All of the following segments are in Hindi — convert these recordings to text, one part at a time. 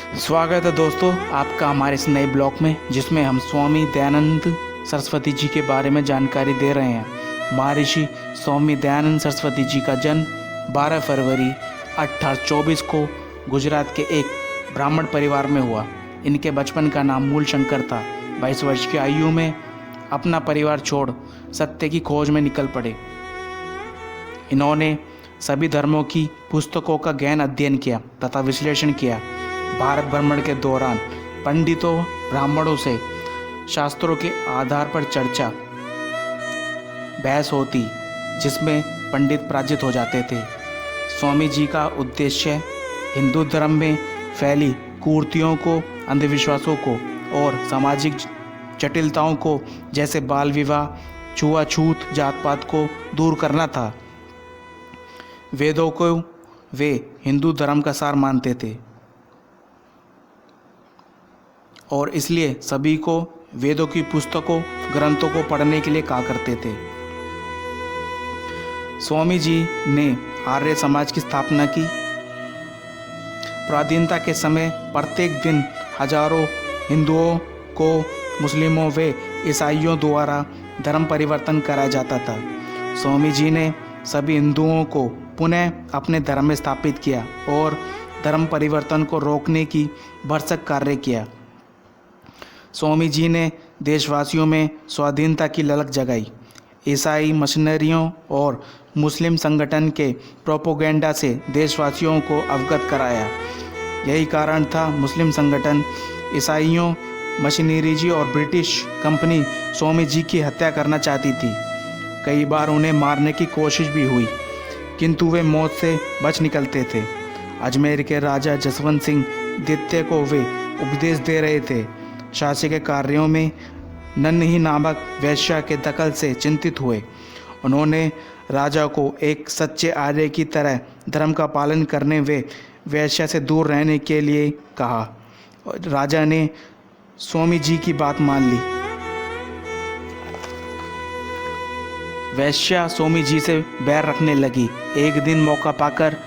स्वागत है दोस्तों आपका हमारे इस नए ब्लॉग में, जिसमें हम स्वामी दयानंद सरस्वती जी के बारे में जानकारी दे रहे हैं। महर्षि स्वामी दयानंद सरस्वती जी का जन्म 12 फरवरी 1824 को गुजरात के एक ब्राह्मण परिवार में हुआ। इनके बचपन का नाम मूल शंकर था। 22 वर्ष की आयु में अपना परिवार छोड़ सत्य की खोज में निकल पड़े। इन्होंने सभी धर्मों की पुस्तकों का गहन अध्ययन किया तथा विश्लेषण किया। भारत भ्रमण के दौरान पंडितों ब्राह्मणों से शास्त्रों के आधार पर चर्चा बहस होती, जिसमें पंडित पराजित हो जाते थे। स्वामी जी का उद्देश्य हिंदू धर्म में फैली कुरीतियों को, अंधविश्वासों को और सामाजिक जटिलताओं को, जैसे बाल विवाह, छुआछूत, जात पात को दूर करना था। वेदों को वे हिंदू धर्म का सार मानते थे और इसलिए सभी को वेदों की पुस्तकों, ग्रंथों को पढ़ने के लिए कहा करते थे। स्वामी जी ने आर्य समाज की स्थापना की। प्राधीनता के समय प्रत्येक दिन हजारों हिंदुओं को मुस्लिमों व ईसाइयों द्वारा धर्म परिवर्तन कराया जाता था। स्वामी जी ने सभी हिंदुओं को पुनः अपने धर्म में स्थापित किया और धर्म परिवर्तन को रोकने की भरसक कार्य किया। स्वामी जी ने देशवासियों में स्वाधीनता की ललक जगाई। ईसाई मिशनरियों और मुस्लिम संगठन के प्रोपोगेंडा से देशवासियों को अवगत कराया। यही कारण था मुस्लिम संगठन, ईसाइयों, मशीनरी और ब्रिटिश कंपनी स्वामी जी की हत्या करना चाहती थी। कई बार उन्हें मारने की कोशिश भी हुई, किंतु वे मौत से बच निकलते थे। अजमेर के राजा जसवंत सिंह द्वितीय को वे उपदेश दे रहे थे। शासकीय कार्यों में नन्ही नामक वैश्या के दखल से चिंतित हुए। उन्होंने राजा को एक सच्चे आर्य की तरह धर्म का पालन करने व वैश्या से दूर रहने के लिए कहा। राजा ने स्वामी जी की बात मान ली। वैश्या स्वामी जी से बैर रखने लगी। एक दिन मौका पाकर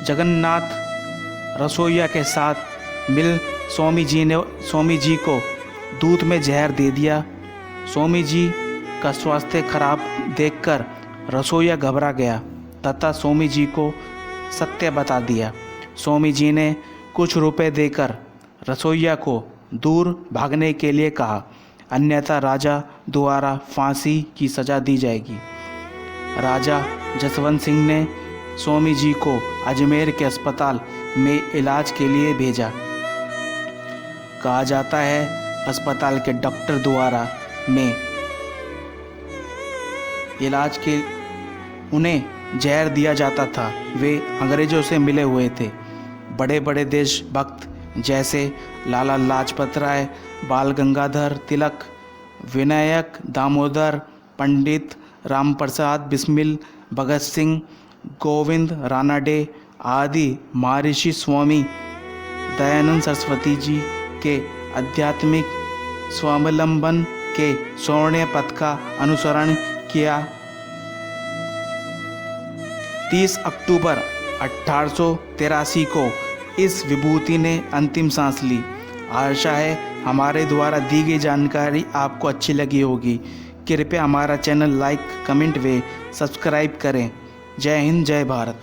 जगन्नाथ रसोइया के साथ मिल स्वामी जी को दूध में जहर दे दिया। स्वामी जी का स्वास्थ्य खराब देखकर रसोइया घबरा गया तथा स्वामी जी को सत्य बता दिया। स्वामी जी ने कुछ रुपए देकर रसोइया को दूर भागने के लिए कहा, अन्यथा राजा द्वारा फांसी की सजा दी जाएगी। राजा जसवंत सिंह ने स्वामी जी को अजमेर के अस्पताल में इलाज के लिए भेजा। कहा जाता है अस्पताल के डॉक्टर द्वारा में इलाज के उन्हें जहर दिया जाता था। वे अंग्रेजों से मिले हुए थे। बड़े बड़े देशभक्त जैसे लाला लाजपत राय, बाल गंगाधर तिलक, विनायक दामोदर, पंडित राम प्रसाद बिस्मिल, भगत सिंह, गोविंद रानाडे आदि महर्षि स्वामी दयानंद सरस्वती जी के आध्यात्मिक स्वावलंबन के स्वर्ण पथ का अनुसरण किया। 30 अक्टूबर 1883 को इस विभूति ने अंतिम सांस ली। आशा है हमारे द्वारा दी गई जानकारी आपको अच्छी लगी होगी। कृपया हमारा चैनल लाइक, कमेंट व सब्सक्राइब करें। जय हिंद, जय भारत।